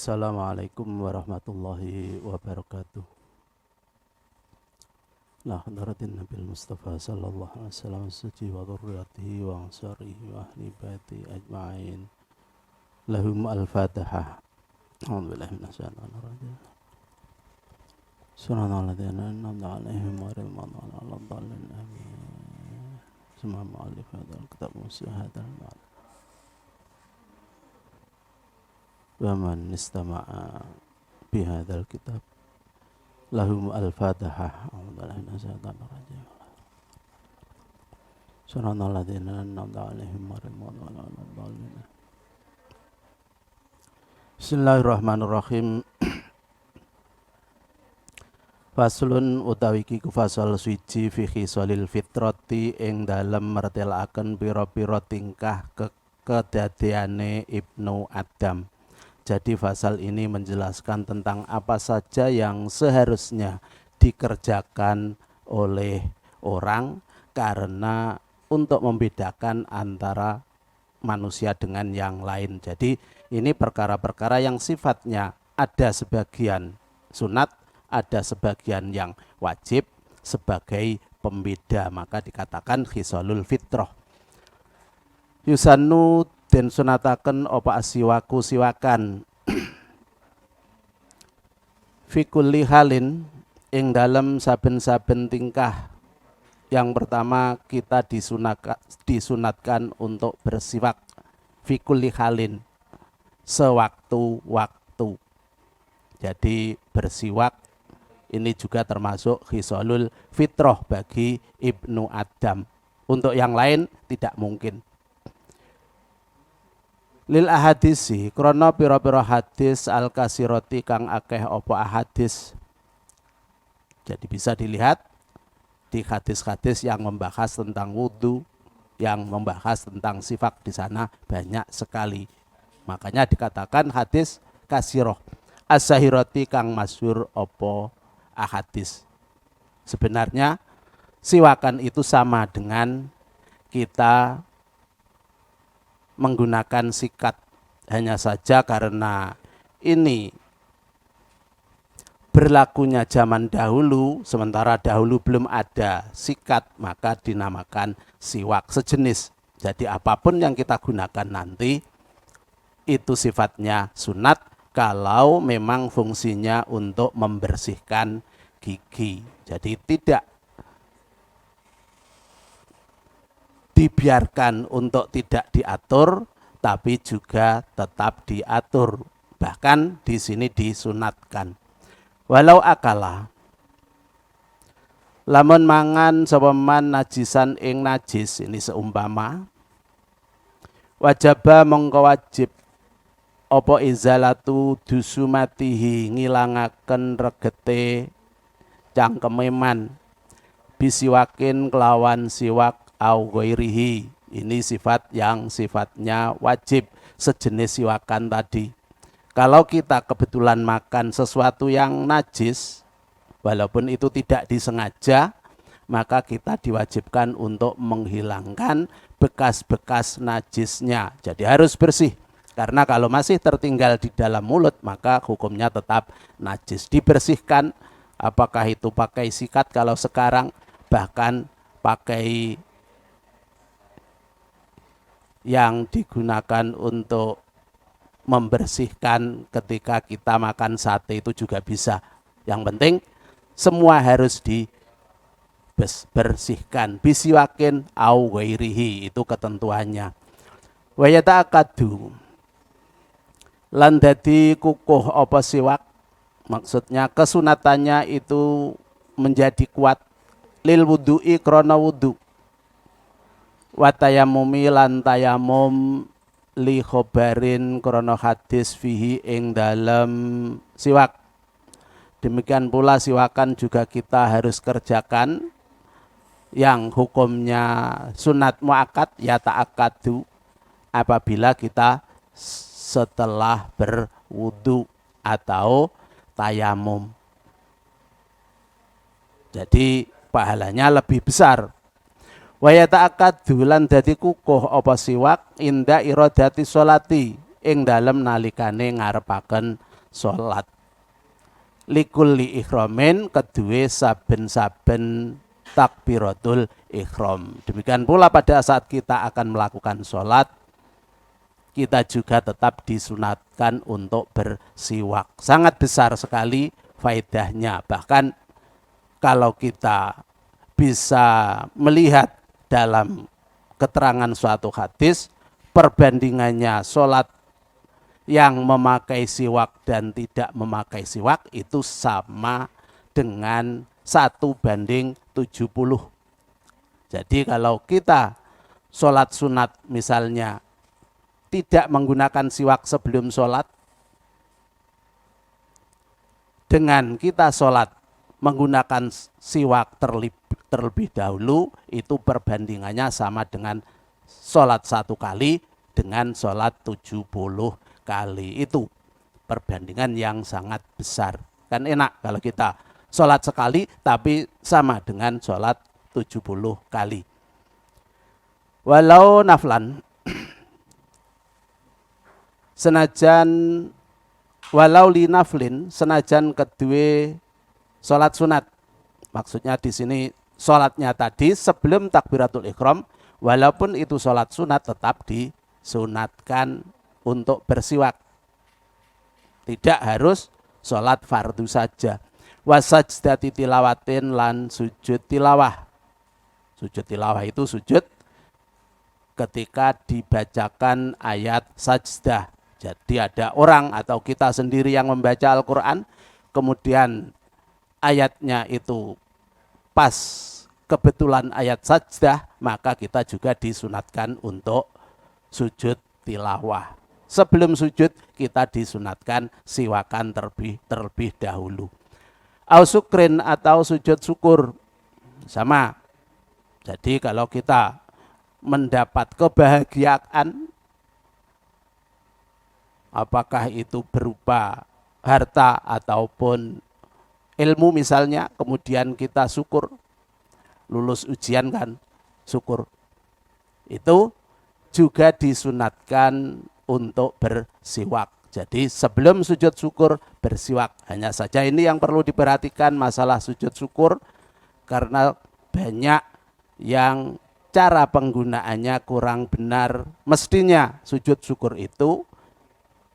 Assalamualaikum warahmatullahi wabarakatuh. La hadratin Nabil Mustafa sallallahu alaihi wasallam suci wa dhurriyyatihi wa ansarihi wa ahli baiti ajma'in. Lahum al-Fatihah. A'udzubillahi minasyaitonir rajim. Subhanal ladzina an'amta 'alaihim ghairil maghdubi 'alaihim waladdallin. Amin. Semua mu'allif hadzal kitab musyahadal ma'al. Wa man istama'a bi hadzal kitab lahum al-Fatihah. A'udzubillahi minasyaitonir rajim. Subhanal ladzina an'amta 'alaihim ghairil maghdubi 'alaihim waladdallin. Bismillahirrahmanirrahim. Faslun utawi iki ku fasal suci fi khisalil fitrati ing dalem mertelaken pira-pira tingkah kedadeane Ibnu Adam. Jadi fasal ini menjelaskan tentang apa saja yang seharusnya dikerjakan oleh orang karena untuk membedakan antara manusia dengan yang lain. Jadi ini perkara-perkara yang sifatnya ada sebagian sunat, ada sebagian yang wajib sebagai pembeda, maka dikatakan khisalul fitrah. Yusannu den sunataken apa asiwaku siwakan fi kulli halin ing dalam saben-saben tingkah. Yang pertama kita disunatkan untuk bersiwak fi kulli halin sewaktu-waktu. Jadi bersiwak ini juga termasuk khisalul fitrah bagi Ibnu Adam. Untuk yang lain tidak mungkin. Lil ahadisi krana pira-pira hadis al kasirati kang akeh apa ahadis. Jadi bisa dilihat di hadis-hadis yang membahas tentang wudu, yang membahas tentang sifat di sana banyak sekali. Makanya dikatakan hadis kasirah as-sahirati kang masyhur apa ahadis. Sebenarnya siwakan itu sama dengan kita menggunakan sikat, hanya saja karena ini berlakunya zaman dahulu, sementara dahulu belum ada sikat, maka dinamakan siwak sejenis. Jadi apapun yang kita gunakan nanti itu sifatnya sunat kalau memang fungsinya untuk membersihkan gigi. Jadi tidak dibiarkan untuk tidak diatur, tapi juga tetap diatur. Bahkan di sini disunatkan. Walau akala, lamun mangan sapa man najisan ing najis, ini seumpama wajaba mongko wajib apa izalatu dusumatihi ngilangaken regete cangkeme man bisiwakin kelawan siwak au ghairihi. Ini sifat yang sifatnya wajib, sejenis siwakan tadi. Kalau kita kebetulan makan sesuatu yang najis, walaupun itu tidak disengaja, maka kita diwajibkan untuk menghilangkan bekas-bekas najisnya. Jadi harus bersih. Karena kalau masih tertinggal di dalam mulut, maka hukumnya tetap najis. Dibersihkan, apakah itu pakai sikat kalau sekarang, bahkan pakai yang digunakan untuk membersihkan ketika kita makan sate itu juga bisa. Yang penting semua harus dibersihkan. Bisiwakin au ghairihi, itu ketentuannya. Wa yata'akadu lan dadi kukuh apa siwak, maksudnya kesunatannya itu menjadi kuat lil wudu'i krana wudu. Wa tayammumi lan tayamum li khobarin krana hadis fihi ing dalem siwak. Demikian pula siwakan juga kita harus kerjakan yang hukumnya sunat muakkad ya ta'akkadu apabila kita setelah berwudu atau tayamum. Jadi pahalanya lebih besar. Wa yata'akkadu lan dadi kukuh apa siwak inda iradati sholati ing dalem nalikane ngarepaken sholat. Likulli ikhramin, kedua saben-saben takbiratul ikhram. Demikian pula pada saat kita akan melakukan sholat, kita juga tetap disunatkan untuk bersiwak. Sangat besar sekali faedahnya. Bahkan kalau kita bisa melihat dalam keterangan suatu hadis, perbandingannya sholat yang memakai siwak dan tidak memakai siwak itu sama dengan 1:70. Jadi kalau kita sholat sunat misalnya tidak menggunakan siwak sebelum sholat, dengan kita sholat menggunakan siwak terlebih dahulu, itu perbandingannya sama dengan sholat 1 kali dengan sholat 70 kali. Itu perbandingan yang sangat besar. Kan enak kalau kita sholat sekali tapi sama dengan sholat 70 kali. Walau naflan, senajan walau li naflin, senajan kedua sholat sunat. Maksudnya di sini sholatnya tadi sebelum takbiratul ihram, walaupun itu sholat sunat tetap disunatkan untuk bersiwak. Tidak harus sholat fardu saja. Wasajdati tilawatin lan sujud tilawah. Sujud tilawah itu sujud ketika dibacakan ayat sajdah. Jadi ada orang atau kita sendiri yang membaca Al-Quran, kemudian ayatnya itu pas kebetulan ayat sajdah, maka kita juga disunatkan untuk sujud tilawah. Sebelum sujud kita disunatkan siwakan terlebih dahulu. Au sukrin atau sujud syukur, sama. Jadi kalau kita mendapat kebahagiaan, apakah itu berupa harta ataupun ilmu misalnya, kemudian kita syukur, lulus ujian kan, syukur. Itu juga disunatkan untuk bersiwak. Jadi sebelum sujud syukur bersiwak. Hanya saja ini yang perlu diperhatikan masalah sujud syukur, karena banyak yang cara penggunaannya kurang benar. Mestinya sujud syukur itu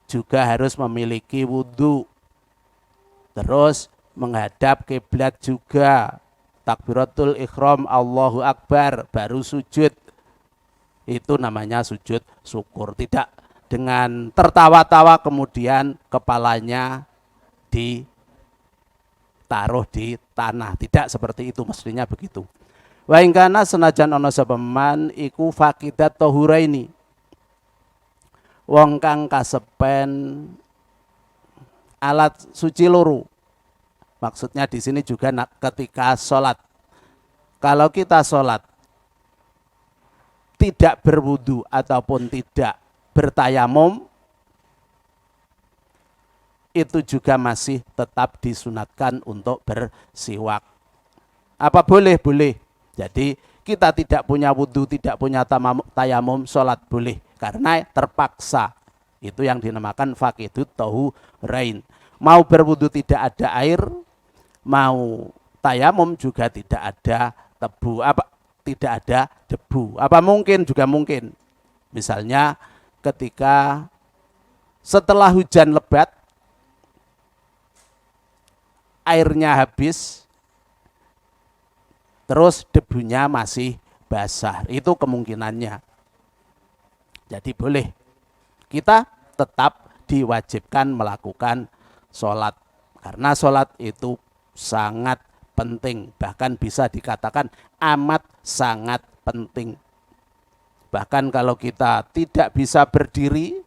juga harus memiliki wudhu, terus menghadap kiblat juga, takbiratul ihram Allahu Akbar, baru sujud. Itu namanya sujud syukur. Tidak dengan tertawa-tawa kemudian kepalanya ditaruh di tanah. Tidak seperti itu, mestinya begitu. Wa ingkana senajan ana sapeman iku faqidat tahuraini, wong kang kasepen alat suci loro. Maksudnya di sini juga ketika sholat. Kalau kita sholat tidak berwudu ataupun tidak bertayamum, itu juga masih tetap disunatkan untuk bersiwak. Apa boleh? Boleh. Jadi kita tidak punya wudu, tidak punya tayamum, sholat boleh. Karena terpaksa. Itu yang dinamakan faqidut tahurain. Mau berwudu tidak ada air, mau tayamum juga tidak ada tidak ada debu. Apa mungkin? Juga mungkin. Misalnya ketika setelah hujan lebat, airnya habis, terus debunya masih basah. Itu kemungkinannya. Jadi boleh. Kita tetap diwajibkan melakukan sholat. Karena sholat itu sangat penting. Bahkan bisa dikatakan amat sangat penting. Bahkan kalau kita tidak bisa berdiri,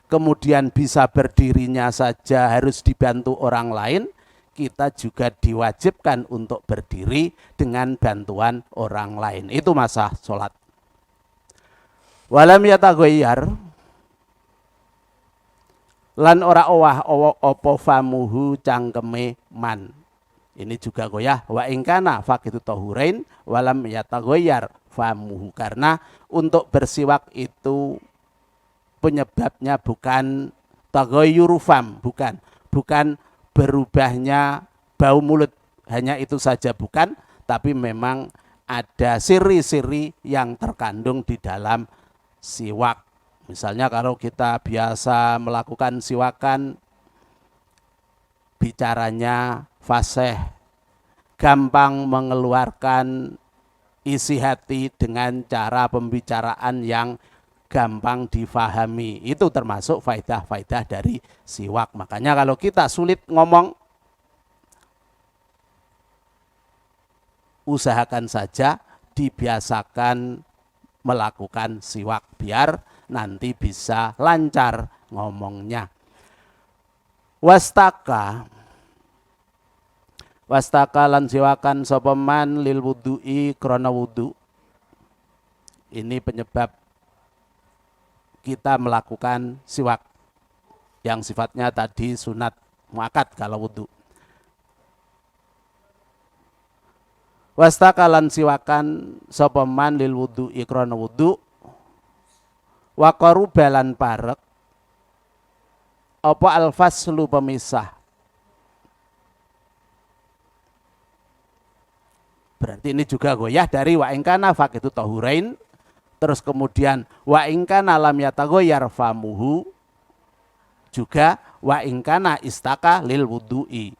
kemudian bisa berdirinya saja harus dibantu orang lain, kita juga diwajibkan untuk berdiri dengan bantuan orang lain. Itu masalah sholat. Walam yataghayyar, lan ora owah opo famuhu cangkeme man. Ini juga goyah. Wa ingkana faqidu tahurain walam yataghayyar famuhu. Karena untuk bersiwak itu penyebabnya bukan taghayyuru fam, bukan. bukan berubahnya bau mulut, hanya itu saja bukan, tapi memang ada siri-siri yang terkandung di dalam siwak. Misalnya kalau kita biasa melakukan siwakan, bicaranya fasih, gampang mengeluarkan isi hati dengan cara pembicaraan yang gampang difahami. Itu termasuk faedah-faedah dari siwak. Makanya kalau kita sulit ngomong, usahakan saja dibiasakan melakukan siwak biar nanti bisa lancar ngomongnya. Wastaka lan siwakan sapa man lil wudu'i krana wudu. Ini penyebab kita melakukan siwak yang sifatnya tadi sunat muakkad kalau wudu. Wastaka lan siwakan sapa man lil wudu'i krana wudu wa qarubalan parek apa al-faslu pemisah. Berarti ini juga goyah dari wa ingkana faqitu tahurain, terus kemudian wa ingkana lam yatagoyar famuhu, juga wa ingkana istaka lil wudu'i.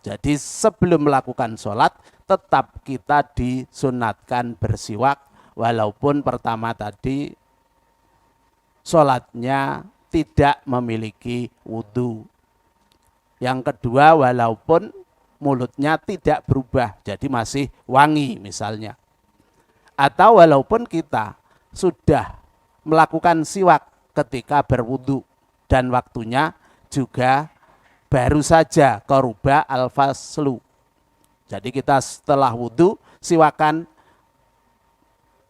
Jadi sebelum melakukan sholat tetap kita disunatkan bersiwak walaupun pertama tadi sholatnya tidak memiliki wudu. Yang kedua walaupun mulutnya tidak berubah jadi masih wangi misalnya. Atau walaupun kita sudah melakukan siwak ketika berwudu dan waktunya juga baru saja qaruba al-faslu. Jadi kita setelah wudu siwakan,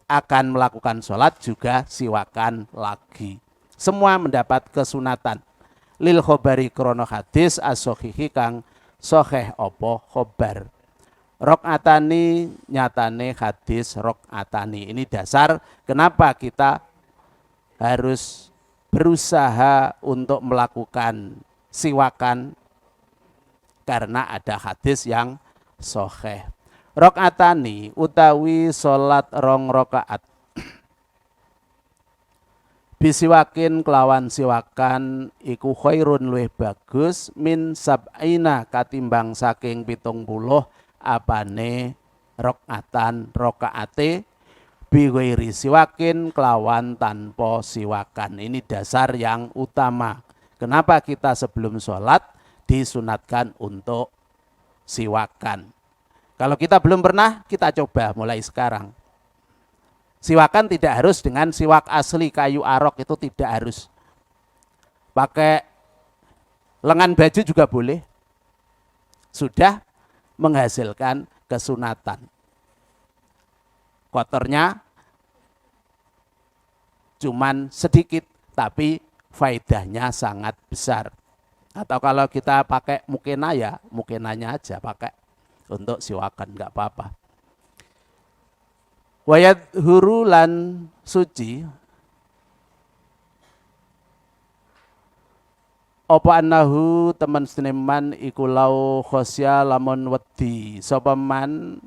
akan melakukan sholat juga siwakan lagi. Semua mendapat kesunatan. Lil khobari krono hadis as-sohihi kang soheh opo khobar. Rok'atani nyatane hadis rok'atani. Ini dasar kenapa kita harus berusaha untuk melakukan siwakan, karena ada hadis yang soheh. Rok'atani utawi solat rong rokaat. Bisiwakin kelawan siwakan iku khairun luwih bagus min sab'ina katimbang saking 70 apane rok'atan rokaate biwiri siwakin kelawan tanpa siwakan. Ini dasar yang utama. Kenapa kita sebelum sholat disunatkan untuk siwakan. Kalau kita belum pernah, kita coba mulai sekarang. Siwakan tidak harus dengan siwak asli kayu arok, itu tidak harus. Pakai lengan baju juga boleh. Sudah menghasilkan kesunatan. Kotornya cuman sedikit, tapi faedahnya sangat besar. Atau kalau kita pakai mukena ya mukenanya aja pakai untuk siwakan, nggak apa-apa. Wayat huru lan suci apa annahu teman seneman iku lau khosya lamun wedi sapa man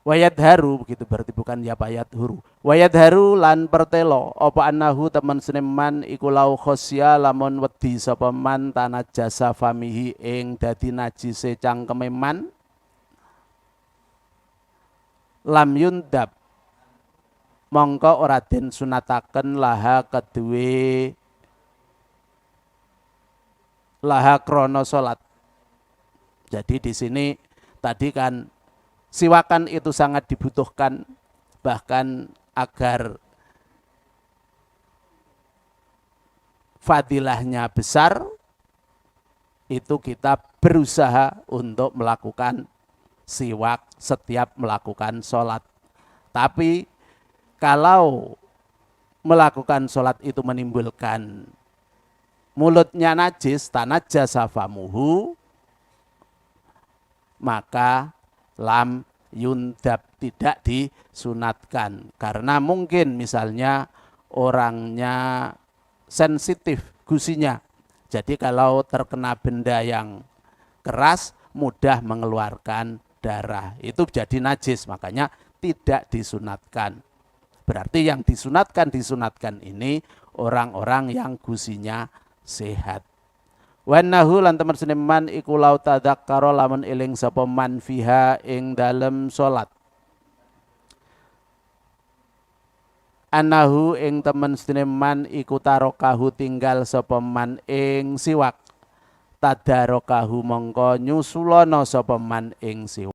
wayat haru, begitu berarti bukan ya payat huru. Wayat haru lan pertelo apa annahu teman seneman iku lau khosya lamun wedi sapa man tanajasa famihi ing dadi najise cangkeme man lam yundab mongko ora den sunataken laha keduwe laha krana salat. Jadi di sini tadi kan siwakan itu sangat dibutuhkan, bahkan agar fadilahnya besar, itu kita berusaha untuk melakukan siwak setiap melakukan sholat. Tapi kalau melakukan sholat itu menimbulkan mulutnya najis, tanajjasa famuhu, maka lam yundab, tidak disunatkan. Karena mungkin misalnya orangnya sensitif gusinya. Jadi kalau terkena benda yang keras mudah mengeluarkan darah. Itu jadi najis, makanya tidak disunatkan. Berarti yang disunatkan ini orang-orang yang gusinya sehat. Wanahu lan temen seniman iku lau tadzakkara lamun eling sapa man fiha ing dalem salat. Anahu ing temen seniman iku tarokahu tinggal sapa man ing siwak. Tadarokahu mongko nyusulana sapa man ing siwak.